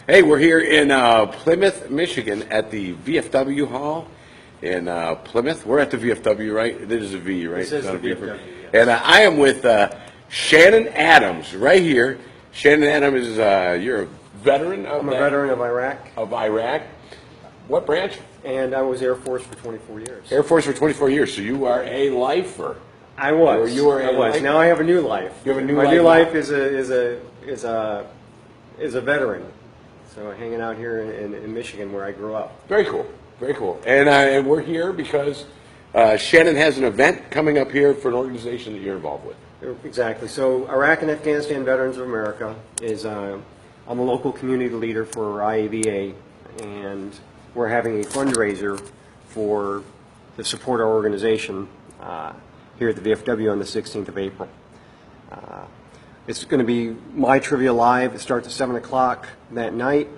Hey, we're here in Plymouth, Michigan at the VFW Hall in Plymouth. We're at the VFW, right? This is a V, right? This is Not the a V. VFW, yes. And I am with Shannon Adams right here. Shannon Adams is, you're a veteran of I'm a veteran of Iraq. Of Iraq. What branch? And I was Air Force for 24 years. Air Force for 24 years. So you are a lifer. I was. You were I was. lifer? Now I have a new life. You have a new My life new now? life is a veteran. So hanging out here in Michigan where I grew up. Very cool. Very cool. And we're here because Shannon has an event coming up here for an organization that you're involved with. Exactly. So Iraq and Afghanistan Veterans of America is, I'm a local community leader for IAVA, and we're having a fundraiser to support our organization here at the VFW on the 16th of April. It's going to be My Trivia Live. It starts at 7 o'clock that night.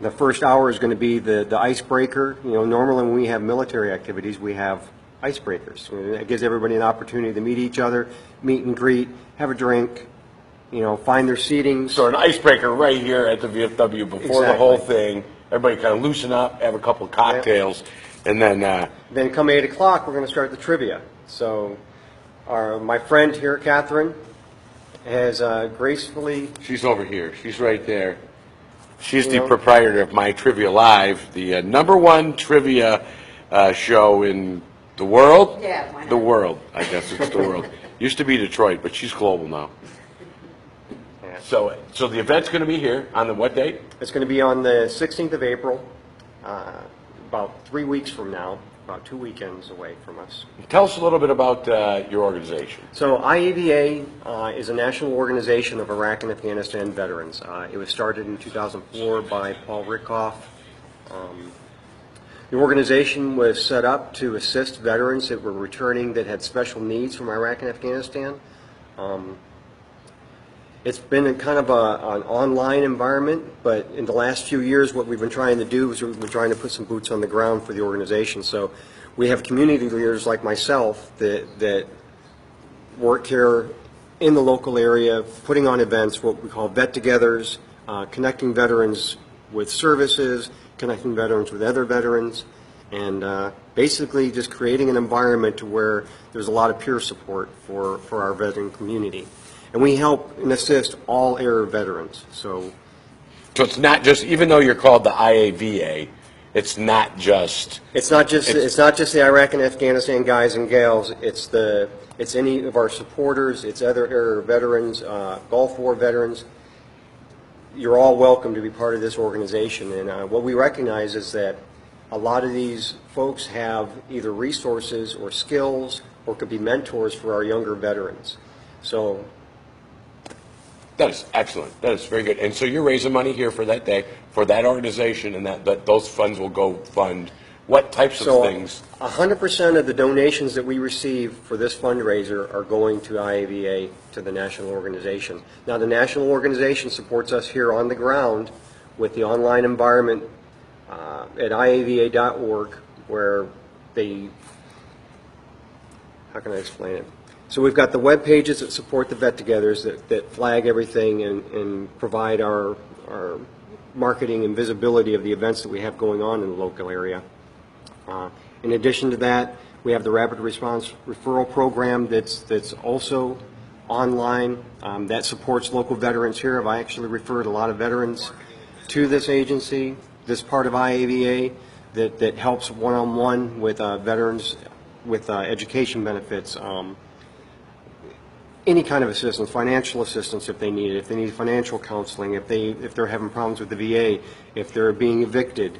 The first hour is going to be the icebreaker. You know, normally when we have military activities, we have icebreakers. It gives everybody an opportunity to meet each other, meet and greet, have a drink, you know, find their seating. So an icebreaker right here at the VFW before the whole thing. Everybody kind of loosen up, have a couple of cocktails, and then... Then come 8 o'clock, we're going to start the trivia. So my friend here, Catherine, has gracefully... She's over here. She's right there. She's the proprietor of My Trivia Live, the #1 trivia show in the world? Yeah, why not? The world. I guess it's the world. Used to be Detroit, but she's global now. Yeah. So the event's going to be here on the what date? It's going to be on the 16th of April, about 3 weeks from now, about 2 weekends away from us. Tell us a little bit about your organization. So IAVA is a national organization of Iraq and Afghanistan veterans. It was started in 2004 by Paul Rickoff. The organization was set up to assist veterans that were returning that had special needs from Iraq and Afghanistan. It's been a kind of an online environment, but in the last few years what we've been trying to do is we've been trying to put some boots on the ground for the organization. So we have community leaders like myself that work here in the local area, putting on events, what we call vet-togethers, connecting veterans with services, connecting veterans with other veterans, and basically just creating an environment to where there's a lot of peer support for our veteran community. And we help and assist all air veterans. So it's not just, even though you're called the IAVA, it's not just the Iraq and Afghanistan guys and gals. It's any of our supporters. It's other air veterans, Gulf War veterans. You're all welcome to be part of this organization. And what we recognize is that a lot of these folks have either resources or skills or could be mentors for our younger veterans. So that is excellent. That is very good. And so you're raising money here for that day, for that organization, and that those funds will go fund what types of things? 100% of the donations that we receive for this fundraiser are going to IAVA, to the national organization. Now, the national organization supports us here on the ground with the online environment at IAVA.org, where they, how can I explain it? So we've got the web pages that support the vet-togethers that flag everything and provide our marketing and visibility of the events that we have going on in the local area. In addition to that, we have the Rapid Response Referral Program that's also online that supports local veterans here. I've actually referred a lot of veterans to this agency, this part of IAVA, that helps one-on-one with veterans with education benefits. Any kind of assistance, financial assistance if they need it, if they need financial counseling, if they're having problems with the VA, if they're being evicted,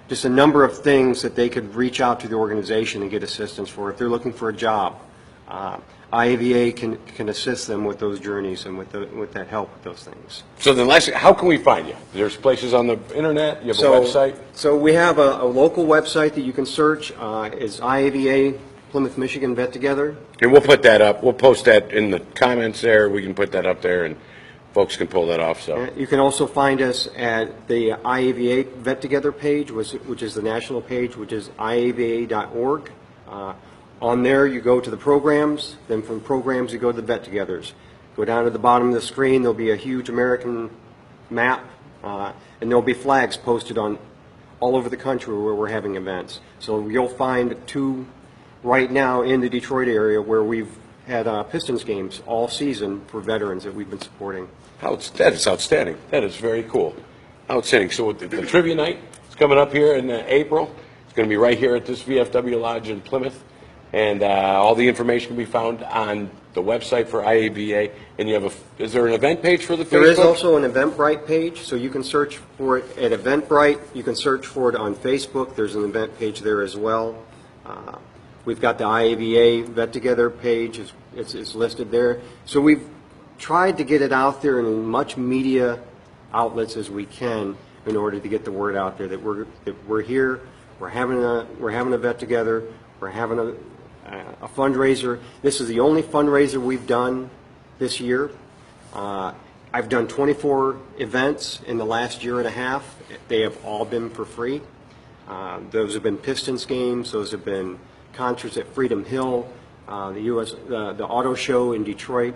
just a number of things that they could reach out to the organization and get assistance for. If they're looking for a job, IAVA can assist them with those journeys and with that help with those things. So then, lastly, how can we find you? There's places on the internet. You have a website. So we have a local website that you can search. It's IAVA Plymouth, Michigan Vet Together. And we'll put that up. We'll post that in the comments there. We can put that up there, and folks can pull that off. So you can also find us at the IAVA Vet Together page, which is the national page, which is IAVA.org. On there, you go to the programs. Then from programs, you go to the Vet Togethers. Go down to the bottom of the screen. There'll be a huge American map, and there'll be flags posted on all over the country where we're having events. So you'll find 2 right now in the Detroit area where we've had Pistons games all season for veterans that we've been supporting. That is outstanding. That is very cool. Outstanding. So the trivia night is coming up here in April. It's going to be right here at this VFW Lodge in Plymouth. And all the information can be found on the website for IAVA. And you have is there an event page for the Facebook? There is also an Eventbrite page, so you can search for it at Eventbrite. You can search for it on Facebook. There's an event page there as well. We've got the IAVA Vet Together page. It's listed there. So we've tried to get it out there in as much media outlets as we can in order to get the word out there that we're here, we're having a vet together, we're having a fundraiser. This is the only fundraiser we've done this year. I've done 24 events in the last year and a half. They have all been for free. Those have been Pistons games. Those have been concerts at Freedom Hill, the auto show in Detroit,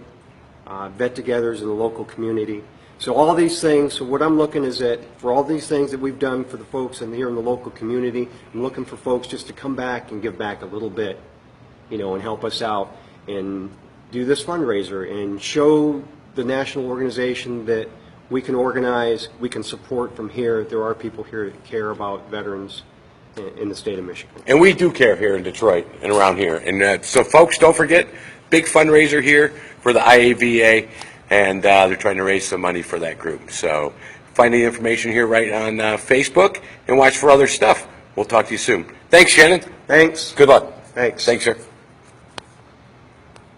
vet-togethers in the local community. So all these things, so what I'm looking is that for all these things that we've done for the folks here in the local community, I'm looking for folks just to come back and give back a little bit, and help us out and do this fundraiser and show the national organization that we can organize, we can support from here. There are people here that care about veterans in the state of Michigan. And we do care here in Detroit and around here. And so, folks, don't forget, big fundraiser here for the IAVA, and they're trying to raise some money for that group. So find the information here right on Facebook and watch for other stuff. We'll talk to you soon. Thanks, Shannon. Thanks. Good luck. Thanks. Thanks, sir.